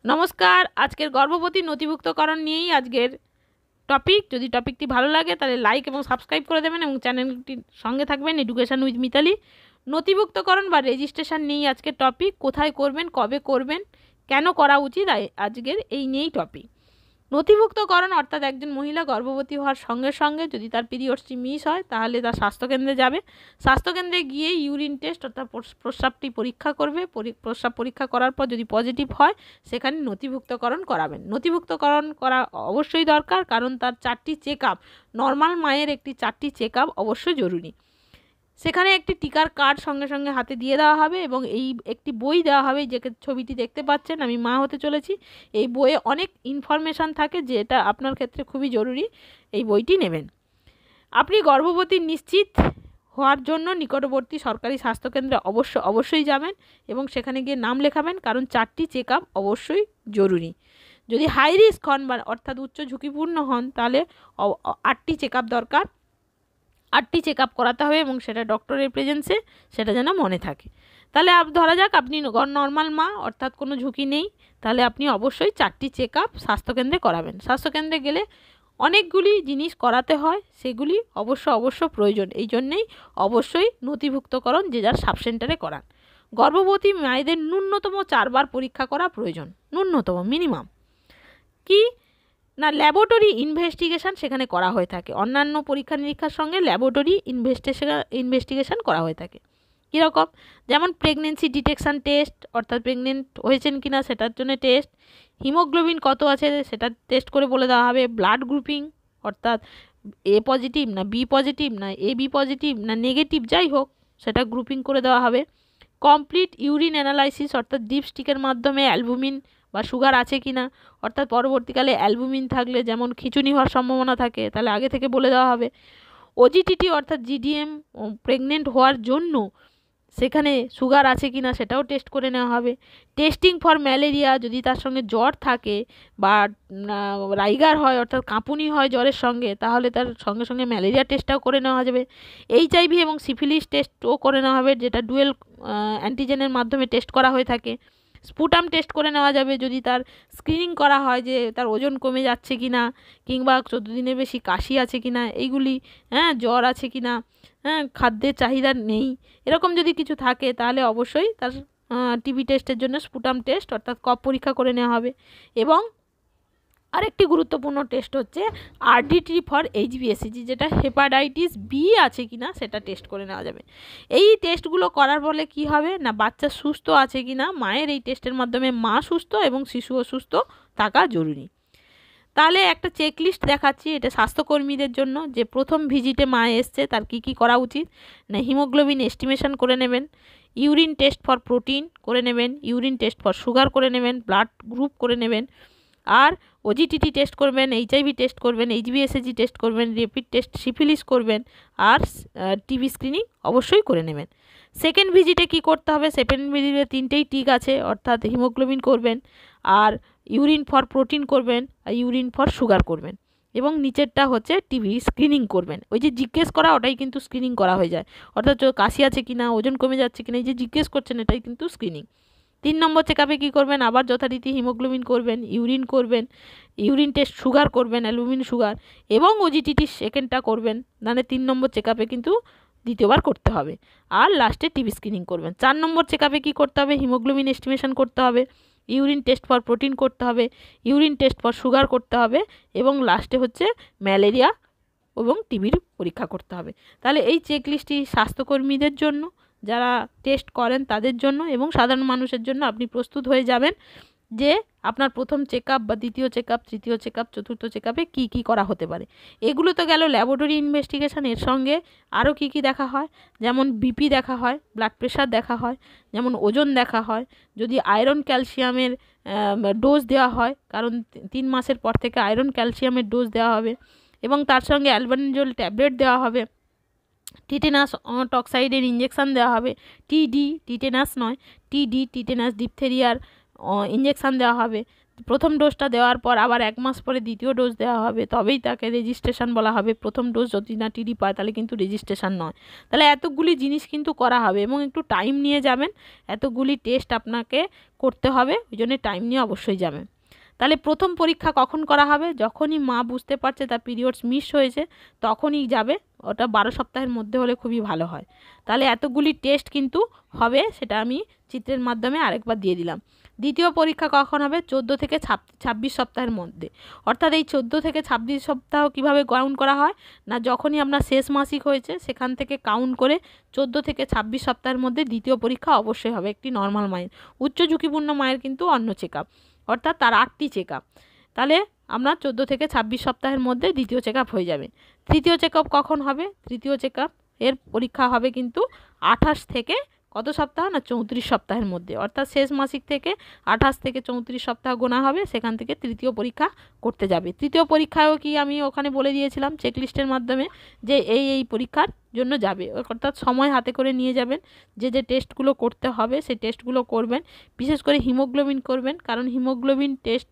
নমস্কার, আজকের গর্ভবতী নথিভুক্তকরণ নিয়েই আজকের টপিক। যদি টপিকটি ভালো লাগে তাহলে লাইক এবং সাবস্ক্রাইব করে দেবেন এবং চ্যানেলটির সঙ্গে থাকবেন। Education with Mitali. নথিভুক্তকরণ বা রেজিস্ট্রেশন নিয়েই আজকের টপিক। কোথায় করবেন, কবে করবেন, কেন করা উচিত, আজকের এই নিয়েই টপিক। নথিভুক্তকরণ অর্থাৎ একজন মহিলা গর্ভবতী হওয়ার সঙ্গে সঙ্গে যদি তার পিরিয়ডসটি মিস হয় তাহলে তার স্বাস্থ্যকেন্দ্রে যাবে। স্বাস্থ্যকেন্দ্রে গিয়ে ইউরিন টেস্ট অর্থাৎ প্রস্রাবটি পরীক্ষা করবে। প্রস্রাব পরীক্ষা করার পর যদি পজিটিভ হয় সেখানে নথিভুক্তকরণ করাবেন। নথিভুক্তকরণ করা অবশ্যই দরকার, কারণ তার 4টি চেক আপ, নর্মাল মায়ের একটি 4টি চেক আপ অবশ্যই জরুরি। সেখানে একটি টিকার কার্ড সঙ্গে সঙ্গে হাতে দিয়ে দেওয়া হবে এবং এই একটি বই দেওয়া হবে। যে ছবিটি দেখতে পাচ্ছেন, আমি মা হতে চলেছি। এই বইয়ে অনেক ইনফরমেশান থাকে যেটা আপনার ক্ষেত্রে খুবই জরুরি। এই বইটি নেবেন। আপনি গর্ভবতী নিশ্চিত হওয়ার জন্য নিকটবর্তী সরকারি স্বাস্থ্যকেন্দ্রে অবশ্যই যাবেন এবং সেখানে গিয়ে নাম লেখাবেন, কারণ 4টি চেক আপ অবশ্যই জরুরি। যদি হাই রিস্ক হন বা অর্থাৎ উচ্চ ঝুঁকিপূর্ণ হন তাহলে 8টি চেক আপ দরকার। 8টি চেক আপ করাতে হবে এবং সেটা ডক্টরের প্রেজেন্সে, সেটা যেন মনে থাকে। তাহলে ধরা যাক আপনি নর্মাল মা অর্থাৎ কোনো ঝুঁকি নেই, তাহলে আপনি অবশ্যই 4টি চেক আপ স্বাস্থ্যকেন্দ্রে করাবেন। স্বাস্থ্যকেন্দ্রে গেলে অনেকগুলি জিনিস করাতে হয়, সেগুলি অবশ্য প্রয়োজন। এই জন্যেই অবশ্যই নথিভুক্তকরণ যে যার সাব সেন্টারে করান। গর্ভবতী মায়েদের ন্যূনতম 4বার পরীক্ষা করা প্রয়োজন, ন্যূনতম মিনিমাম। কি না, ল্যাবরেটরি ইনভেস্টিগেশন সেখানে করা হয়ে থাকে। অন্যান্য পরীক্ষা নিরীক্ষার সঙ্গে ল্যাবরেটরি ইনভেস্টিগেশন করা হয়ে থাকে। কীরকম? যেমন প্রেগনেন্সি ডিটেকশান টেস্ট, অর্থাৎ প্রেগনেন্ট হয়েছেন কি না সেটার জন্য টেস্ট। হিমোগ্লোবিন কত আছে সেটা টেস্ট করে বলে দেওয়া হবে। ব্লাড গ্রুপিং অর্থাৎ এ পজিটিভ না বি পজিটিভ না এ বি পজিটিভ না নেগেটিভ, যাই হোক সেটা গ্রুপিং করে দেওয়া হবে। কমপ্লিট ইউরিন অ্যানালাইসিস অর্থাৎ ডিপস্টিকের মাধ্যমে অ্যালবুমিন বা সুগার আছে কি না, অর্থাৎ পরবর্তীকালে অ্যালবুমিন থাকলে যেমন খিঁচুনি হওয়ার সম্ভাবনা থাকে, তাহলে আগে থেকে বলে দেওয়া হবে। ওজিটিটি অর্থাৎ জিডিএম, প্রেগনেন্ট হওয়ার জন্য সেখানে সুগার আছে কি না সেটাও টেস্ট করে নেওয়া হবে। টেস্টিং ফর ম্যালেরিয়া, যদি তার সঙ্গে জ্বর থাকে বা রাইগার হয় অর্থাৎ কাঁপুনি হয় জ্বরের সঙ্গে, তাহলে তার সঙ্গে সঙ্গে ম্যালেরিয়া টেস্টটাও করে নেওয়া যাবে। এইচআইভি এবং সিফিলিস টেস্টও করে নেওয়া হবে, যেটা ডুয়েল অ্যান্টিজেনের মাধ্যমে টেস্ট করা হয়ে থাকে। স্পুটাম টেস্ট করে নেওয়া যাবে যদি তার স্ক্রিনিং করা হয় যে তার ওজন কমে যাচ্ছে কি না, কিংবা 14 দিনের বেশি কাশি আছে কি না, এইগুলি, জ্বর আছে কি না, খাদ্যের চাহিদা নেই, এরকম যদি কিছু থাকে তাহলে অবশ্যই তার টিবি টেস্টের জন্য স্পুটাম টেস্ট অর্থাৎ কফ পরীক্ষা করে নেওয়া হবে। এবং আরেকটি গুরুত্বপূর্ণ টেস্ট হচ্ছে আরডিটি ফর এইচবিএসিজি, যেটা হেপাটাইটিস বি আছে কি না সেটা টেস্ট করে নেওয়া যাবে। এই টেস্টগুলো করার ফলে কি হবে না, বাচ্চা সুস্থ আছে কি না, মায়ের এই টেস্টের মাধ্যমে মা সুস্থ এবং শিশুও সুস্থ থাকা জরুরি। তাহলে একটা চেকলিস্ট দেখাচ্ছি, এটা স্বাস্থ্যকর্মীদের জন্য, যে প্রথম ভিজিটে মা এসছে তার কি কি করা উচিত না, হিমোগ্লোবিন এস্টিমেশন করে নেবেন, ইউরিন টেস্ট ফর প্রোটিন করে নেবেন, ইউরিন টেস্ট ফর সুগার করে নেবেন, ব্লাড গ্রুপ করে নেবেন, আর ওজিটিটি টেস্ট করবেন, এইচআইভি টেস্ট করবেন, এইচবিএসএজি টেস্ট করবেন, র্যাপিড টেস্ট সিফিলিস করবেন, আর টিবি স্ক্রিনিং অবশ্যই করে নেবেন। সেকেন্ড ভিজিটে কি করতে হবে, সেকেন্ড ভিজিটে 3টেই টিক আছে, অর্থাৎ হিমোগ্লোবিন করবেন, আর ইউরিন ফর প্রোটিন করবেন, আর ইউরিন ফর সুগার করবেন, এবং নিচেরটা হচ্ছে টিবি স্ক্রিনিং করবেন। ওই যে জিজ্ঞেস করা ওটাই কিন্তু স্ক্রিনিং করা হয়ে যায়, অর্থাৎ কাশি আছে কি না, ওজন কমে যাচ্ছে কি না, এই যে জিজ্ঞেস করছেন এটাই কিন্তু স্ক্রিনিং। 3 নম্বর চেকআপে কী করবেন, আবার যথারীতি হিমোগ্লোবিন করবেন, ইউরিন করবেন, ইউরিন টেস্ট সুগার করবেন, অ্যালবুমিন সুগার, এবং ওজিটিটি সেকেন্ডটা করবেন। মানে 3 নম্বর চেকআপে কিন্তু দ্বিতীয়বার করতে হবে, আর লাস্টে টিবি স্ক্রিনিং করবেন। 4 নম্বর চেকআপে কী করতে হবে, হিমোগ্লোবিন এস্টিমেশন করতে হবে, ইউরিন টেস্ট ফর প্রোটিন করতে হবে, ইউরিন টেস্ট ফর সুগার করতে হবে, এবং লাস্টে হচ্ছে ম্যালেরিয়া এবং টিবির পরীক্ষা করতে হবে। তাহলে এই চেকলিস্টটি স্বাস্থ্যকর্মীদের জন্য, যারা টেস্ট করেন তাদের জন্য, এবং সাধারণ মানুষের জন্য আপনি প্রস্তুত হয়ে যাবেন যে আপনার প্রথম চেকআপ বা দ্বিতীয় চেকআপ, তৃতীয় চেকআপ, চতুর্থ চেকআপে কী কী করা হতে পারে। এগুলো তো গেল ল্যাবরেটরি ইনভেস্টিগেশন। এর সঙ্গে আরও কী কী দেখা হয়, যেমন বিপি দেখা হয়, ব্লাড প্রেশার দেখা হয়, যেমন ওজন দেখা হয়, যদি আয়রন ক্যালসিয়ামের ডোজ দেওয়া হয়, কারণ 3 মাসের পর থেকে আয়রন ক্যালসিয়ামের ডোজ দেওয়া হবে, এবং তার সঙ্গে অ্যালবেন্ডাজোল ট্যাবলেট দেওয়া হবে, টিটেনাস টক্সাইডের ইঞ্জেকশান দেওয়া হবে, টিডি, টিটেনাস নয়, টিডি টিটেনাস ডিপথেরিয়ার ইঞ্জেকশান দেওয়া হবে। প্রথম ডোজটা দেওয়ার পর আবার 1 মাস পরে দ্বিতীয় ডোজ দেওয়া হবে, তবেই তাকে রেজিস্ট্রেশন বলা হবে। প্রথম ডোজ যদি না টিডি পায় তাহলে কিন্তু রেজিস্ট্রেশন নয়। তাহলে এতগুলি জিনিস কিন্তু করা হবে এবং একটু টাইম নিয়ে যাবেন, এতগুলি টেস্ট আপনাকে করতে হবে, ওই জন্য টাইম নিয়ে অবশ্যই যাবেন। তাহলে প্রথম পরীক্ষা কখন করা হবে? যখনই মা বুঝতে পারছে তার পিরিয়ডস মিস হয়েছে তখনই যাবে, ওটা 12 সপ্তাহের মধ্যে হলে খুবই ভালো হয়। তাহলে এতগুলি টেস্ট কিন্তু হবে, সেটা আমি চিত্রের মাধ্যমে আরেকবার দিয়ে দিলাম। দ্বিতীয় পরীক্ষা কখন হবে? 14 থেকে 26 সপ্তাহের মধ্যে। অর্থাৎ এই 14 থেকে 26 সপ্তাহ কীভাবে কাউন্ট করা হয় না, যখনই আপনার শেষ মাসিক হয়েছে সেখান থেকে কাউন্ট করে 14 থেকে 26 সপ্তাহের মধ্যে দ্বিতীয় পরীক্ষা অবশ্যই হবে একটি নর্মাল মায়ের। উচ্চ ঝুঁকিপূর্ণ মায়ের কিন্তু অন্য চেক আপ, অর্থাৎ তার 8টি চেক আপ। তাহলে আপনার 14 থেকে 26 সপ্তাহের মধ্যে দ্বিতীয় চেক আপ হয়ে যাবে। তৃতীয় চেক আপ কখন হবে? তৃতীয় চেক আপ এর পরীক্ষা হবে কিন্তু 28 থেকে কত সপ্তাহ না 34 সপ্তাহের মধ্যে, অর্থাৎ শেষ মাসিক থেকে 28 থেকে 34 সপ্তাহ গোনা হবে, সেখান থেকে তৃতীয় পরীক্ষা করতে যাবে। তৃতীয় পরীক্ষায়ও কি আমি ওখানে বলে দিয়েছিলাম চেকলিস্টের মাধ্যমে যে এই পরীক্ষার জন্য যাবে, অর্থাৎ সময় হাতে করে নিয়ে যাবেন, যে টেস্টগুলো করতে হবে সেই টেস্টগুলো করবেন। বিশেষ করে হিমোগ্লোবিন করবেন, কারণ হিমোগ্লোবিন টেস্ট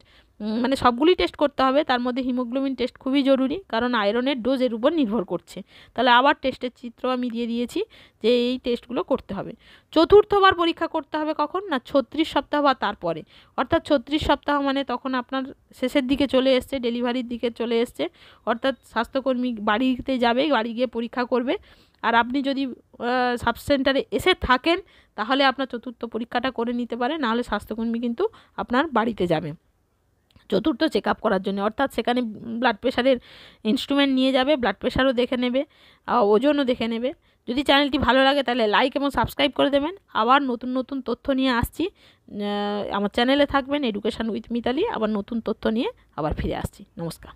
মানে সবগুলি টেস্ট করতে হবে, তার মধ্যে হিমোগ্লোবিন টেস্ট খুবই জরুরি, কারণ আয়রনের ডোজের উপর নির্ভর করছে। তাহলে আবার টেস্টের চিত্র আমি দিয়ে দিয়েছি যে এই টেস্টগুলো করতে হবে। চতুর্থবার পরীক্ষা করতে হবে কখন না 36 সপ্তাহ বা তারপরে, অর্থাৎ 36 সপ্তাহ মানে তখন আপনার শেষের দিকে চলে এসছে, ডেলিভারির দিকে চলে এসছে, অর্থাৎ স্বাস্থ্যকর্মী বাড়িতে যাবে, বাড়ি গিয়ে পরীক্ষা করবে। আর আপনি যদি সাব সেন্টারে এসে থাকেন তাহলে আপনার চতুর্থ পরীক্ষাটা করে নিতে পারে, নাহলে স্বাস্থ্যকর্মী কিন্তু আপনার বাড়িতে যাবে চতুর্থ চেক আপ করার জন্য। অর্থাৎ সেখানে ব্লাড প্রেশারের ইনস্ট্রুমেন্ট নিয়ে যাবে, ব্লাড প্রেশারও দেখে নেবে, ওজনও দেখে নেবে। যদি চ্যানেলটি ভালো লাগে তাহলে লাইক এবং সাবস্ক্রাইব করে দেবেন। আবার নতুন নতুন তথ্য নিয়ে আসছি, আমার চ্যানেলে থাকবেন এডুকেশন উইথ মিতালি, আবার নতুন তথ্য নিয়ে আবার ফিরে আসছি। নমস্কার।